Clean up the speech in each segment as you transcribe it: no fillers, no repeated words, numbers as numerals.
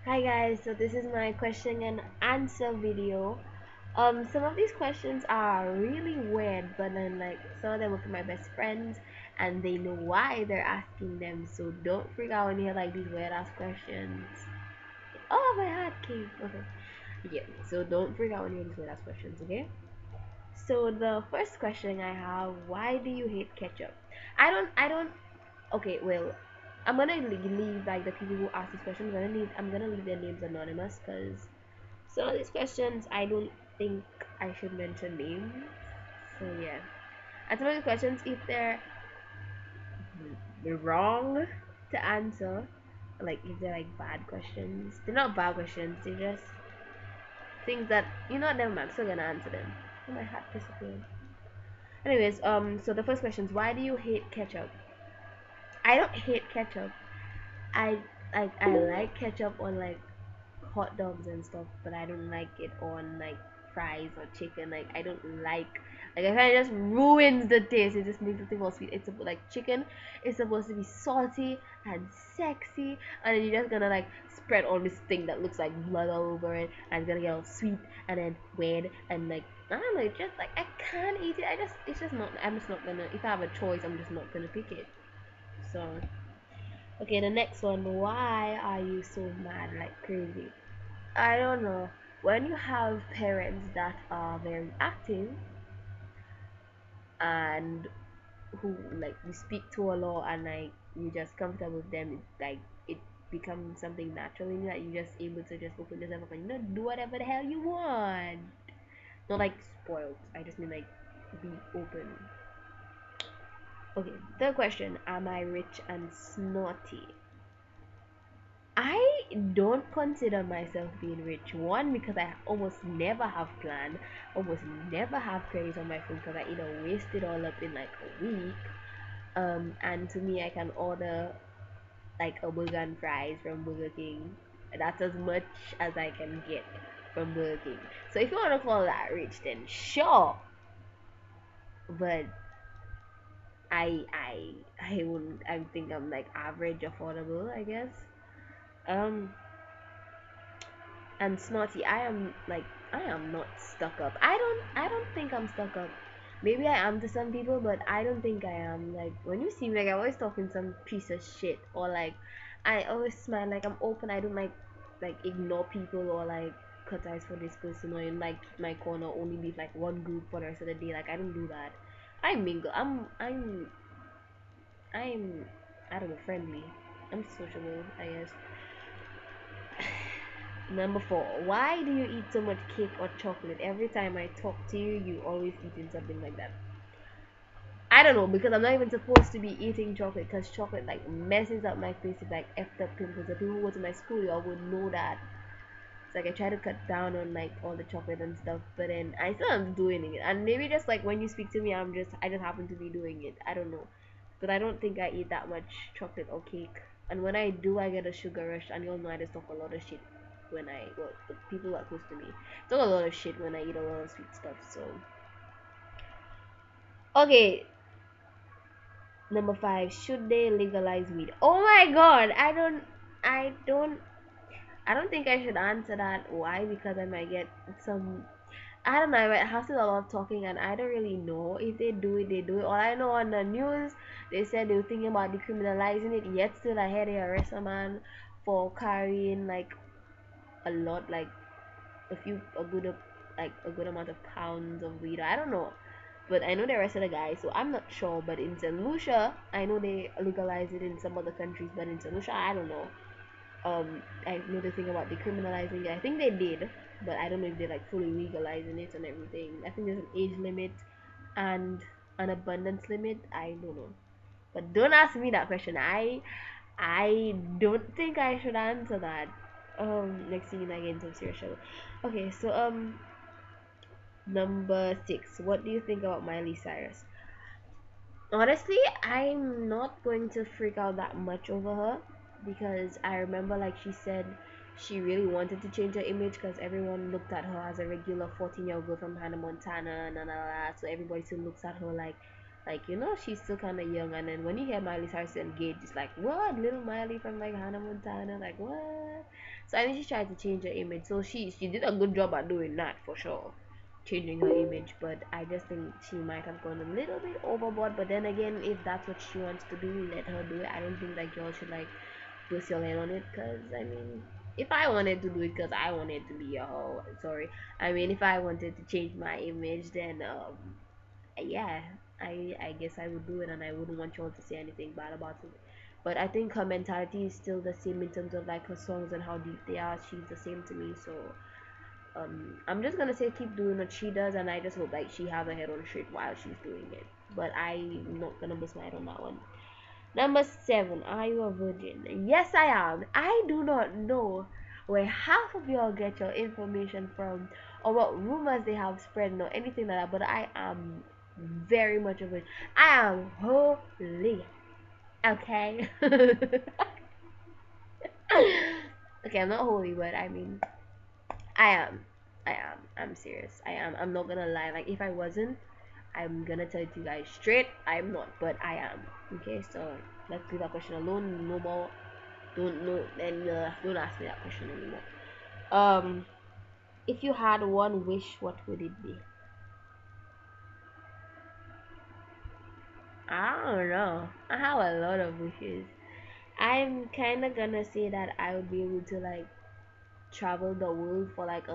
Hi guys, so this is my question and answer video. Some of these questions are really weird, but then like some of them are for my best friends, and they know why they're asking them. So don't freak out when you hear like these weird ass questions. Oh, my heart came. Okay, yeah. So don't freak out when you hear these weird ass questions. Okay. So the first question I have: why do you hate ketchup? I don't. Okay, well, I'm gonna leave like the people who ask these questions. I'm gonna leave their names anonymous because some of these questions I don't think I should mention names. So yeah, and some of the questions, if they're wrong to answer, like if they're like bad questions, they're not bad questions. They're just things that Never mind. I'm still gonna answer them. Oh, my heart disappeared. Anyways, so the first question is, why do you hate ketchup? I don't hate ketchup. I like ketchup on like hot dogs and stuff, but I don't like it on like fries or chicken. Like I don't like I find it just ruins the taste. It just makes the thing more sweet. Like chicken is supposed to be salty and sexy, and then you're just gonna like spread all this thing that looks like blood all over it, and it's gonna get all sweet and then weird and like I don't know. It's just like I can't eat it. It's just not. I'm just not gonna. If I have a choice, I'm just not gonna pick it. So okay, the next one. Why are you so mad like crazy? I don't know. When you have parents that are very active and who like you speak to a lot and like you just comfortable with them, it becomes something naturally that you just able to just open yourself up and do whatever the hell you want. Not like spoiled. I just mean like be open. Okay, third question. Am I rich and snotty? I don't consider myself being rich. One, because I almost never have planned, almost never have credit on my phone because I either waste it all up in like a week. And to me, I can order like a burger and fries from Burger King. That's as much as I can get from Burger King. So if you want to call that rich, then sure. But I wouldn't. I think I'm like average affordable, I guess. Um, and snotty. I am not stuck up. I don't think I'm stuck up. Maybe I am to some people, but I don't think I am. Like when you see me, like I'm always talking some piece of shit, or like I always smile, like I'm open. I don't like ignore people or like cut ties for this person or in like my corner only be like one group for the rest of the day. Like I don't do that. I mingle. I'm I don't know, friendly. I'm sociable, I guess. Number four, why do you eat so much cake or chocolate? Every time I talk to you, you always eating something like that. I don't know because I'm not even supposed to be eating chocolate because chocolate like messes up my face with like effed up pimples. The people who go to my school, y'all would know that. It's like I try to cut down on like all the chocolate and stuff, but then I still am doing it. And maybe just like when you speak to me, I just happen to be doing it. I don't know, but I don't think I eat that much chocolate or cake. And when I do, I get a sugar rush, and you'll know I just talk a lot of shit when the people that are close to me talk a lot of shit when I eat a lot of sweet stuff. So okay, number five, should they legalize weed? Oh my god, I don't, I don't think I should answer that. Why? Because I might get some. I don't know. I might have to do a lot of talking, and I don't really know if they do it. They do it. All I know on the news, they said they were thinking about decriminalizing it. Yet still, I heard they arrest a man for carrying like a lot, like a good amount of pounds of weed. I don't know, but I know they arrested a guy, so I'm not sure. But in St. Lucia, I know they legalized it in some other countries, but in St. Lucia, I don't know. I know the thing about decriminalizing it. I think they did, but I don't know if they're like fully legalizing it and everything. I think there's an age limit and an abundance limit. I don't know, but don't ask me that question. I don't think I should answer that. Next thing I get into a serious show. Okay, so number six. What do you think about Miley Cyrus? Honestly, I'm not going to freak out that much over her because I remember like she said she really wanted to change her image because everyone looked at her as a regular 14-year-old girl from Hannah Montana and all that. So everybody still looks at her Like, she's still kind of young, and then when you hear Miley Cyrus engaged, it's like, what? Little Miley from like Hannah Montana? Like, what? So I think she tried to change her image. So she did a good job at doing that for sure, changing her image. But I just think she might have gone a little bit overboard. But then again, if that's what she wants to do, let her do it. I don't think like y'all should like twist your head on it. Cause I mean, if I wanted to do it, cause I wanted to be a hoe. Sorry. I mean, if I wanted to change my image, then yeah, I guess I would do it, and I wouldn't want y'all to say anything bad about it. But I think her mentality is still the same in terms of like her songs and how deep they are. She's the same to me, so I'm just gonna say keep doing what she does, and I just hope like she has her head on straight while she's doing it. But I'm not gonna bust my head on that one. Number 7, are you a virgin? Yes, I am. I do not know where half of y'all get your information from, or what rumors they have spread, or anything like that, but I am very much a virgin. I am holy. Okay? Okay, I'm not holy, but I mean, I am. I am. I'm serious. I am. I'm not gonna lie. Like, if I wasn't, I'm gonna tell it to you guys straight. I'm not, but I am. Okay, so let's leave that question alone. No more. Don't know. Then don't ask me that question anymore. Um, if you had one wish, what would it be? I don't know. I have a lot of wishes. I'm kind of gonna say that I would be able to like travel the world for like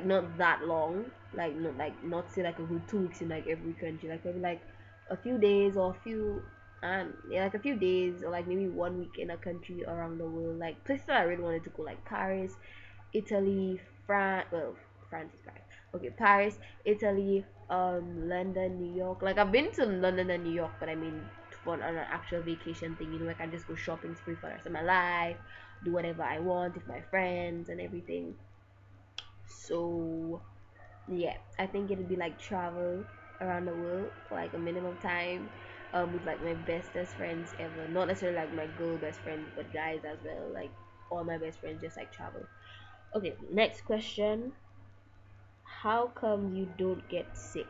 not that long, like not say like a good 2 weeks in like every country, like maybe like a few days or a few yeah, like a few days or like maybe 1 week in a country around the world, like places that I really wanted to go, like Paris, Italy, France. Well, France is Paris. Okay, Paris, Italy, London, New York. Like I've been to London and New York, but I mean on an actual vacation thing, I can just go shopping spree for the rest of my life, do whatever I want with my friends and everything. So yeah, I think it'd be like travel around the world for like a minimum time, with like my bestest friends ever. Not necessarily like my girl best friends, but guys as well. Like all my best friends, just like travel. Okay, next question. How come you don't get sick?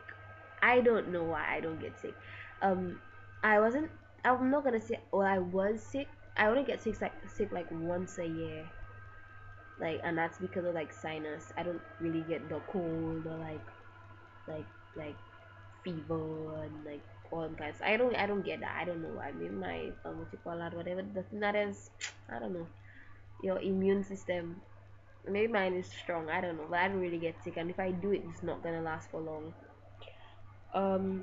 I don't know why I don't get sick. Um, I wasn't. I'm not gonna say. Well, I was sick. I only get sick like once a year, like, and that's because of like sinus. I don't really get the cold or like like fever and like all them kinds. I don't get that. I don't know why. Maybe my what you call that, whatever the thing that is. I don't know. Your immune system. Maybe mine is strong. I don't know, but I don't really get sick. And if I do it, it's not gonna last for long.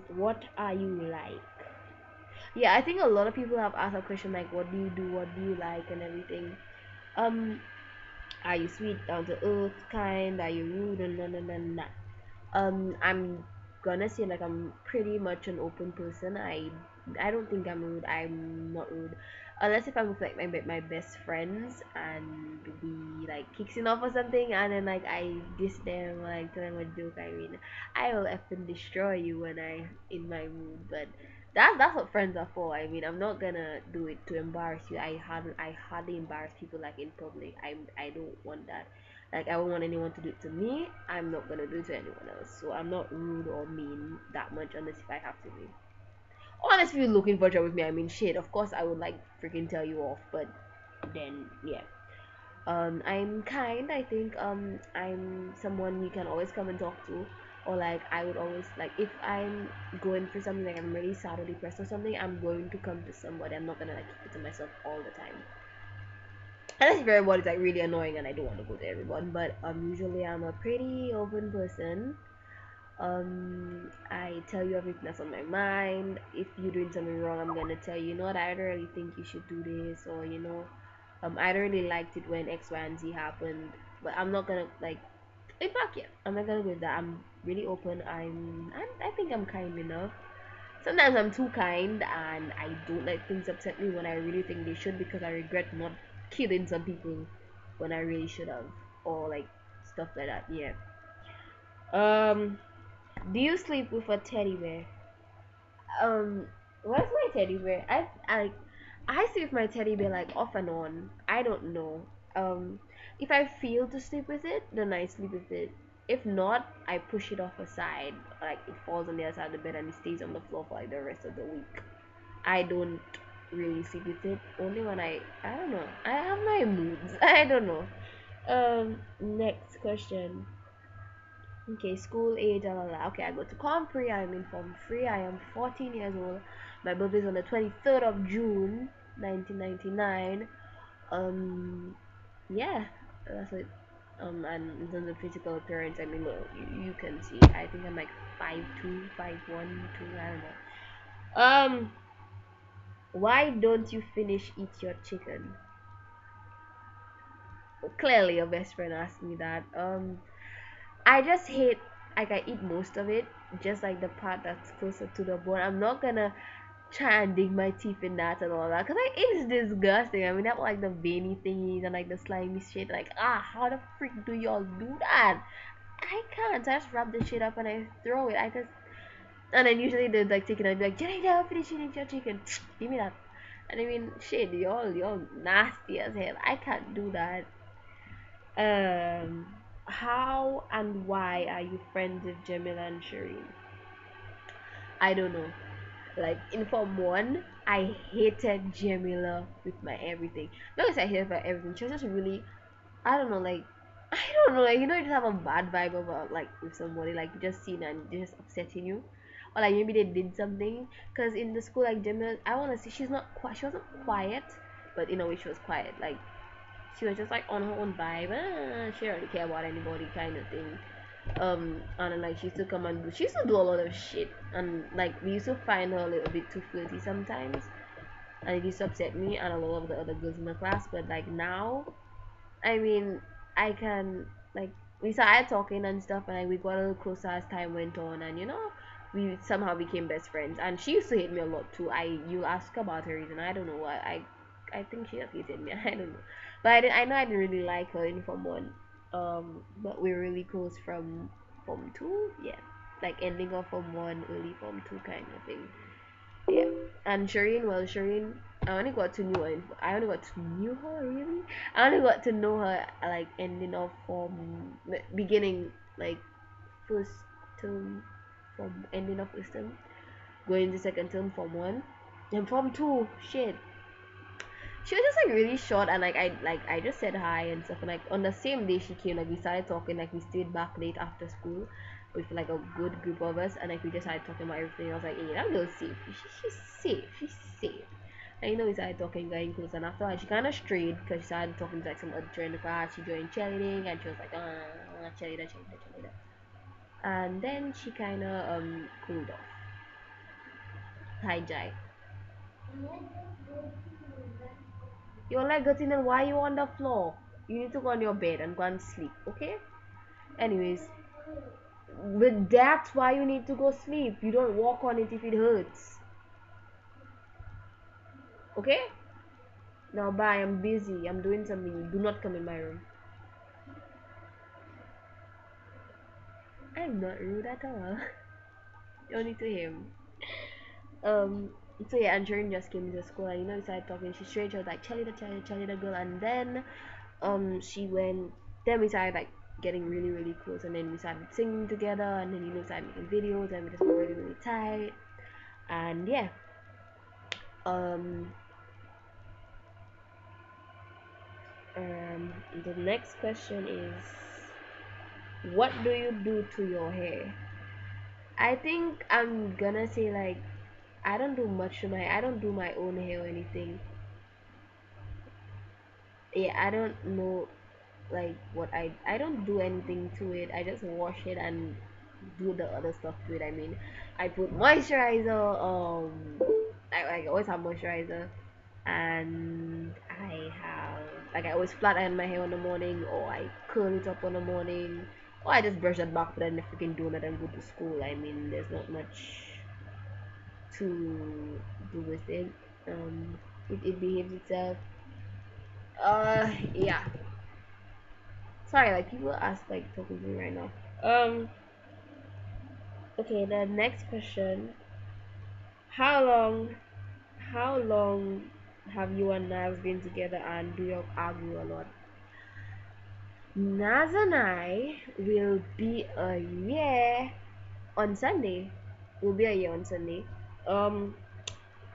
What are you like? Yeah, I think a lot of people have asked a question like, what do you do? What do you like? And everything. Um, are you sweet, down to earth, kind? Are you rude? And no. I'm gonna say like I'm pretty much an open person. I don't think I'm rude. I'm not rude, unless if I'm with like my best friends and we like kicking off or something, and then like I diss them or like tell them a joke. I mean, I will effing destroy you when I in my mood. But that's what friends are for. I mean, I'm not gonna do it to embarrass you. I hardly embarrass people like in public. I don't want that. Like I don't want anyone to do it to me. I'm not gonna do it to anyone else. So I'm not rude or mean that much unless if I have to be. Unless if you're looking for trouble with me, I mean shit. Of course I would like freaking tell you off, but then yeah. I'm kind. I think I'm someone you can always come and talk to, or like I would always like if I'm going through something like I'm really sad or depressed or something, I'm going to come to somebody. I'm not gonna like keep it to myself all the time. Unless if everybody's like really annoying and I don't want to go to everyone, but usually I'm a pretty open person. I tell you everything that's on my mind. If you're doing something wrong, I'm gonna tell you, you know what, I don't really think you should do this, or I don't really liked it when X, Y, and Z happened, but I'm not gonna like in fact, yeah, I'm not gonna go with that. I'm really open. I think I'm kind enough. Sometimes I'm too kind and I don't let things upset me when I really think they should, because I regret not killing some people when I really should have, or like stuff like that. Yeah. Um, do you sleep with a teddy bear? Um, where's my teddy bear? I sleep with my teddy bear like off and on. I don't know. If I feel to sleep with it, then I sleep with it. If not, I push it off aside, like it falls on the other side of the bed and it stays on the floor for like the rest of the week. I don't really sleep with it. Only when I don't know. I have my moods. I don't know. Next question. Okay, school age, la la la. Okay, I go to Compre. I'm in Form 3. I am 14 years old. My birthday is on the 23rd of June, 1999. Yeah, that's it. And in terms of physical appearance, I mean, look, you can see. I think I'm like 5'2", 5'1", 2. I don't know. Why don't you finish eat your chicken? Clearly, your best friend asked me that. I just hate, like, I eat most of it, just like the part that's closer to the bone. I'm not gonna try and dig my teeth in that and all that, because like, it's disgusting. I mean, that like the veiny thingies and like the slimy shit. Like, how the freak do y'all do that? I can't. I just wrap the shit up and I throw it. I just, and then usually they're like taking it and be like, Jenny, now finish eating your chicken. Give me that. And I mean, shit, y'all nasty as hell. I can't do that. Um, how and why are you friends with Jamila and Shireen? I don't know. Like in Form 1, I hated Jamila with my everything. Not because I hated her everything. She was just really, I don't know, like, I don't know, like, you just have a bad vibe about, like, with somebody, like, you just seen and they're just upsetting you. Or, like, maybe they did something. Because in the school, like, Jamila, I want to say, she wasn't quiet, but in a way she was quiet. Like, she was just like on her own vibe. She didn't really care about anybody kind of thing. And then like she used to come and she used to do a lot of shit, and like we used to find her a little bit too flirty sometimes, and it used to upset me and a lot of the other girls in the class. But like now, I mean, I can like we started talking and stuff, and like, we got a little closer as time went on, and we somehow became best friends. And she used to hate me a lot too. You'll ask about her reason. I don't know what I think she just hated me. I don't know, but I know I didn't really like her in Form 1. But we're really close from Form 2. Yeah, like ending of Form 1, early Form 2 kind of thing. Yeah. And Shireen, well, Shireen, I only got to know her really. I only got to know her like ending off from beginning, like first term, from ending of first term, going to second term, Form 1, and Form 2. Shit, she was just like really short, and I just said hi and stuff, and like on the same day she came, like we started talking, like we stayed back late after school with like a good group of us, and like we just started talking about everything. I was like, hey, that girl's safe. She's safe. She's safe. And we started talking, going close, and after that she kind of strayed because she started talking to like some other in the class. She joined cheerleading, and she was like, cheerleader. And then she kind of cooled off. Hi, Jai. You're like, Gatina, why are you on the floor? You need to go on your bed and go and sleep, okay? Anyways, but that's why you need to go sleep. You don't walk on it if it hurts, okay? Now, bye. I'm busy. I'm doing something. Do not come in my room. I'm not rude at all. Only to him. Um. So yeah, and Jordan just came to school, and we started talking. She straight, she was like, Charlie the girl, and then she went. Then we started like getting really really close, and then we started singing together, and then started making videos, and we just got really really tight, and yeah. Um. The next question is, what do you do to your hair? I think I'm gonna say like I don't do much to my I don't do my own hair or anything. Yeah, I don't know like what I don't do anything to it. I just wash it and do the other stuff to it. I mean, I put moisturizer. I always have moisturizer, and I have like I always flat iron my hair in the morning, or I curl it up in the morning, or I just brush it back, put it in the freaking donut and go to school. I mean, there's not much to do with it. It behaves itself. Yeah. Sorry, like people ask like talking to me right now. Okay, the next question. How long how long have you and Niles been together, and do you argue a lot? Naz and I will be a year on Sunday. We'll be a year on Sunday. Um,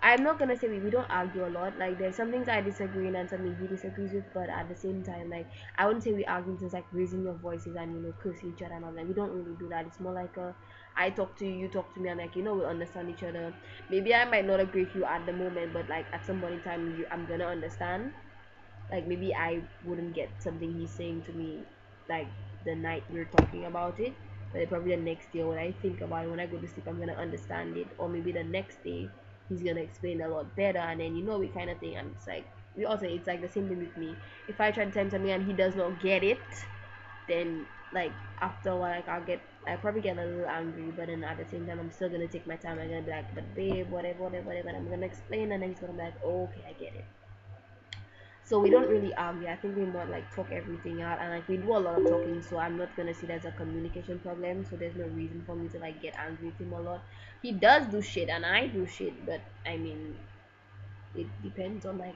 I'm not gonna say we don't argue a lot. Like there's some things I disagree in and something he disagrees with, but at the same time, like I wouldn't say we argue in terms like raising your voices and cursing each other and all that. We don't really do that. It's more like a I talk to you, you talk to me, and like we understand each other. Maybe I might not agree with you at the moment, but like at some point in time, I'm gonna understand. Like maybe I wouldn't get something he's saying to me like the night we're talking about it, but probably the next day when I think about it, when I go to sleep, I'm gonna understand it, or maybe the next day he's gonna explain a lot better, and then we kind of thing. And it's like we also it's like the same thing with me. If I try to tell him something and he does not get it, then like after a while, like I probably get a little angry, but then at the same time I'm still gonna take my time. I'm gonna be like, but babe, whatever, whatever, whatever. And I'm gonna explain, and then he's gonna be like, oh, okay, I get it. So we don't really argue. I think we more like talk everything out, and like we do a lot of talking. So I'm not gonna see there's a communication problem. So there's no reason for me to like get angry with him a lot. He does do shit, and I do shit, but I mean, it depends on like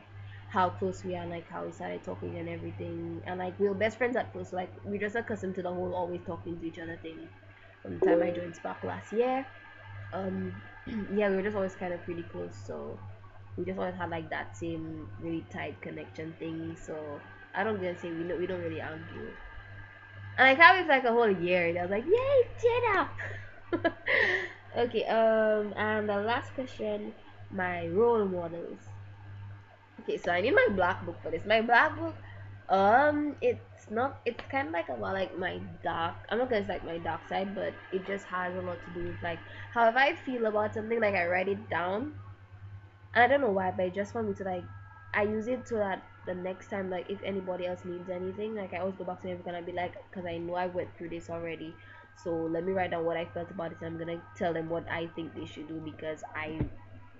how close we are, and like how we started talking and everything. And like we were best friends at first. So, like we just accustomed to the whole always talking to each other thing. From the time I joined Spark last year, um, yeah, we were just always kind of pretty close. So we just always had like that same really tight connection thing. So I don't gonna say we don't really argue. And I can't wait for like a whole year. And I was like, yay, chin up. Okay. And the last question, my role models. Okay, so I need my black book for this. My black book, it's not. It's kind of like about like my dark. I'm not gonna say like my dark side, but it just has a lot to do with like however I feel about something. Like I write it down, I don't know why, but I just want me to like I use it so that the next time like if anybody else needs anything, like I always go back to them and I be like, because I know I went through this already. So let me write down what I felt about it, and I'm gonna tell them what I think they should do because I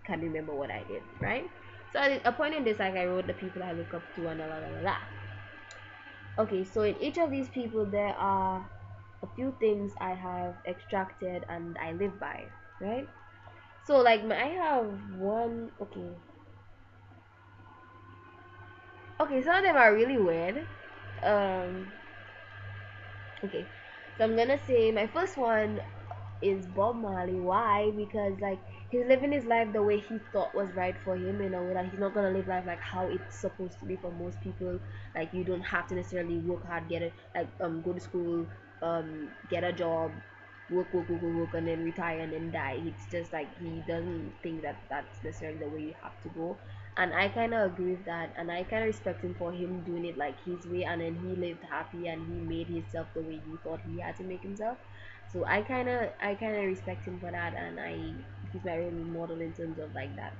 can't remember what I did, right? So at a point in this, like I wrote the people I look up to and la la la la. Okay, so in each of these people, there are a few things I have extracted and I live by, right? So like I have one. Okay, some of them are really weird. Um, okay, so I'm gonna say my first one is Bob Marley. Why? Because like he's living his life the way he thought was right for him in a way that he's not gonna live life like how it's supposed to be for most people. Like you don't have to necessarily work hard, get it like go to school, get a job, work, and then retire and then die. It's just like he doesn't think that that's necessarily the way you have to go. And I kind of agree with that, and I kind of respect him for him doing it like his way, and then he lived happy and he made himself the way he thought he had to make himself. So I kind of respect him for that, and he's my role model in terms of like that.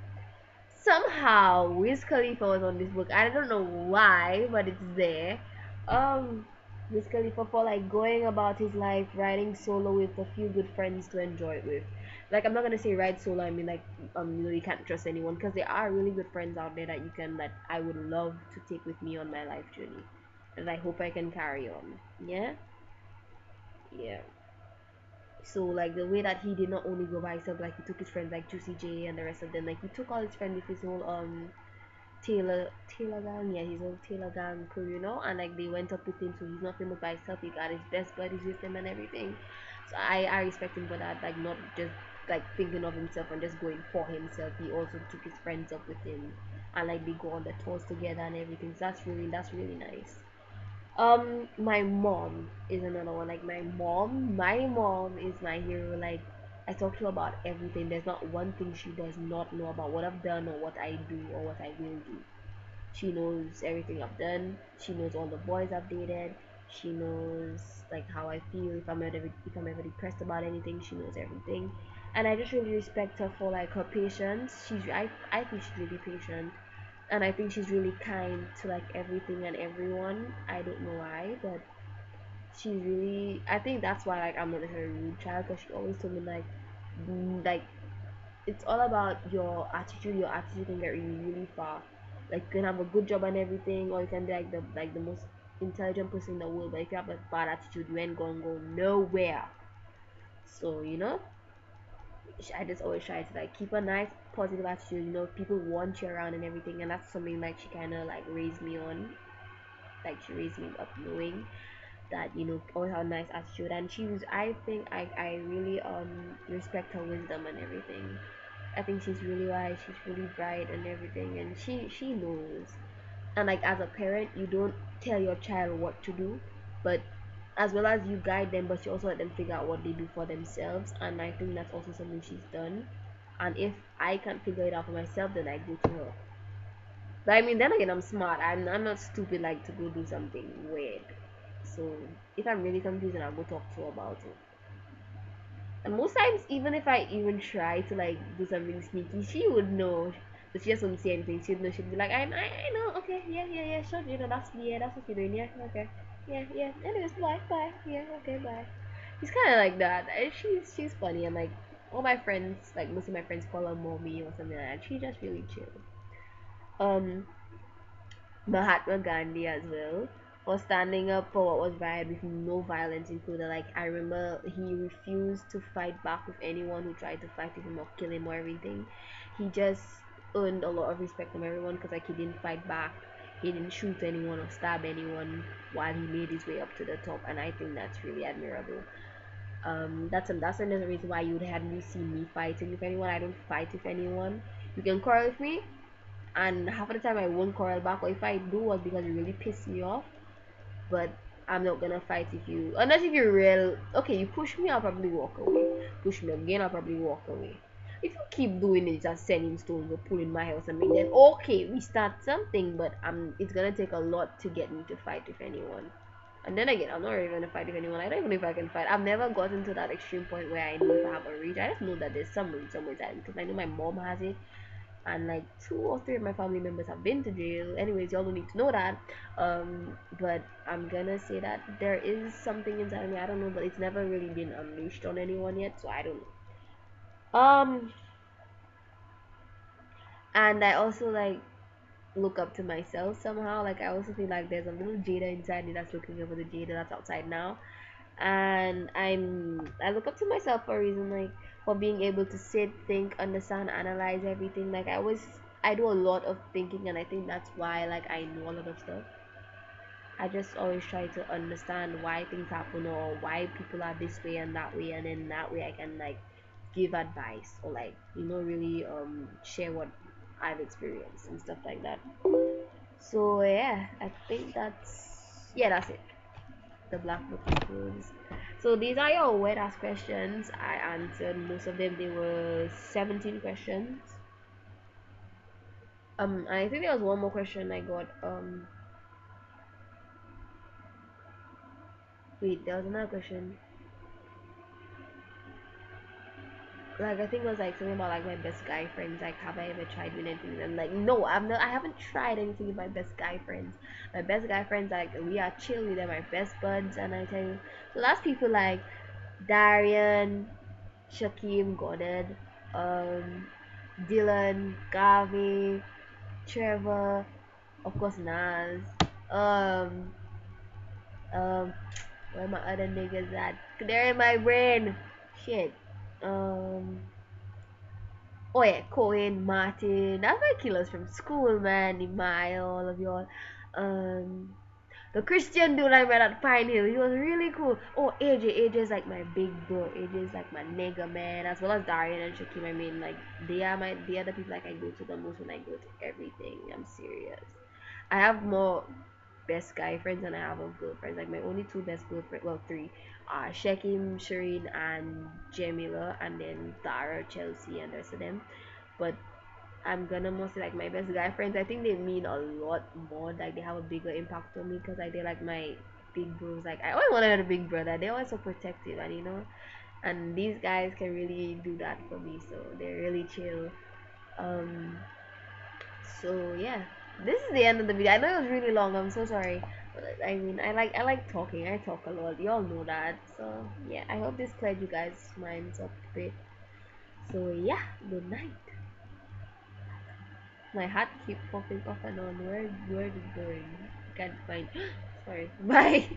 Somehow Wiz Khalifa was on this book. I don't know why, but it's there. Um, Wiz Khalifa for like going about his life, riding solo with a few good friends to enjoy it with. Like I'm not gonna say ride solo. I mean like you can't trust anyone because there are really good friends out there that you can that I would love to take with me on my life journey, and I hope I can carry on. Yeah, yeah. So like the way that he did not only go by himself, like he took his friends like Juicy J and the rest of them, like he took all his friends with his whole Taylor gang, yeah, his whole Taylor gang crew, and like they went up with him, so he's not famous by himself. He got his best buddies with him and everything. So I respect him for that, like not just like thinking of himself and just going for himself. He also took his friends up with him, and like they go on the tours together and everything. So that's really nice. My mom is another one. Like my mom is my hero. Like I talk to her about everything. There's not one thing she does not know about what I've done or what I do or what I will do. She knows everything I've done. She knows all the boys I've dated. She knows like how I feel if I'm ever depressed about anything. She knows everything, and I just really respect her for like her patience. I think she's really patient, and I think she's really kind to like everything and everyone. I don't know why, but she's really. I think that's why like I'm not her rude child because she always told me like it's all about your attitude. Your attitude can get really far. Like you can have a good job and everything, or you can be like the most intelligent person in the world. But if you have a bad attitude, you ain't gonna go nowhere. So I just always try to like keep a nice positive attitude. People want you around and everything, and that's something like she kind of like raised me on. like she raised me up knowing that always have a nice attitude, and I think I really respect her wisdom and everything. I think she's really wise, she's really bright and everything, and she knows. And like as a parent, you don't tell your child what to do, but as well as you guide them, but you also let them figure out what they do for themselves. And I think that's also something she's done. And if I can't figure it out for myself, then I go to her. But I mean, then again, I'm smart. I'm not stupid like to go do something weird. So if I'm really confused, then I'll go talk to her about it. And most times, even if I even try to like do something sneaky, she would know. But she just wouldn't say anything. She'd know. She'd be like, I know. Okay, yeah, yeah, yeah. Sure, that's what you're doing. Yeah, okay, yeah, yeah. Anyways, bye, bye. Yeah, okay, bye. She's kind of like that. She's funny, and like all my friends, like most of my friends call her mommy or something like that. She just really chill. Um, Mahatma Gandhi as well for standing up for what was right with no violence included. Like I remember he refused to fight back with anyone who tried to fight with him or kill him or everything. He just earned a lot of respect from everyone because like he didn't fight back. He didn't shoot anyone or stab anyone while he made his way up to the top, and I think that's really admirable. That's another reason why you would hardly see me fighting with anyone. I don't fight with anyone. You can quarrel with me, and half of the time I won't quarrel back, or if I do was because you really piss me off. But I'm not gonna fight if you, unless if you're real. Okay, you push me, I'll probably walk away. Push me again, I'll probably walk away. If you keep doing it, just sending stones or pulling my hair or something, then okay, we start something. But it's gonna take a lot to get me to fight with anyone. And then again, I'm not really gonna fight with anyone. I don't even know if I can fight. I've never gotten to that extreme point where I know if I have a reach. I just know that there's some reach somewhere, because I know my mom has it, and like two or three of my family members have been to jail. Anyways, y'all don't need to know that. But I'm gonna say that there is something inside of me. I don't know, but it's never really been unleashed on anyone yet, so I don't know. And I also like look up to myself somehow. Like I also feel like there's a little Jada inside me that's looking over the Jada that's outside now, and I look up to myself for a reason, like for being able to sit, think, understand, analyze everything. Like I do a lot of thinking, and I think that's why like I know a lot of stuff. I just always try to understand why things happen or why people are this way and that way, and then that way I can like give advice or like really share what I've experienced and stuff like that. So yeah, I think that's it. The black book equals. So these are your wet ass questions. I answered most of them. They were 17 questions. I think there was one more question I got. Wait, there was another question. Like I think it was like something about like my best guy friends. Like, have I ever tried doing anything with them? Like, no, I've not. I haven't tried anything with my best guy friends. My best guy friends, like we are chill. They're my best buds, and I tell you, so that's people like Darian, Shaquem Goddard, um, Dylan, Gavi, Trevor, of course Nas, um, um, where my other niggas at? They're in my brain. Shit. Um, oh yeah, Cohen, Martin. That's my killers from school, man. Nimai, all of y'all. Um, the Christian dude I met at Pine Hill, he was really cool. Oh, AJ is like my big bro. AJ is like my nigga, man. As well as Darian and Shakim. I mean, like they are the people like I go to the most when I go to everything. I'm serious. I have more best guy friends than I have of girlfriends. Like my only two best girlfriends, well three, are Shekim, Shireen, and Jamila, and then Dara, Chelsea, and the rest of them. But I'm gonna mostly like my best guy friends. I think they mean a lot more. Like they have a bigger impact on me because like they're like my big bros. Like I always wanted a big brother. They're always so protective, and and these guys can really do that for me. So they're really chill. Um, so yeah, this is the end of the video. I know it was really long. I'm so sorry. But I mean, I like talking. I talk a lot. You all know that. So yeah, I hope this cleared you guys' minds up a bit. So yeah, good night. My hat keep popping off and on. Where is it going? I can't find. Sorry. Bye.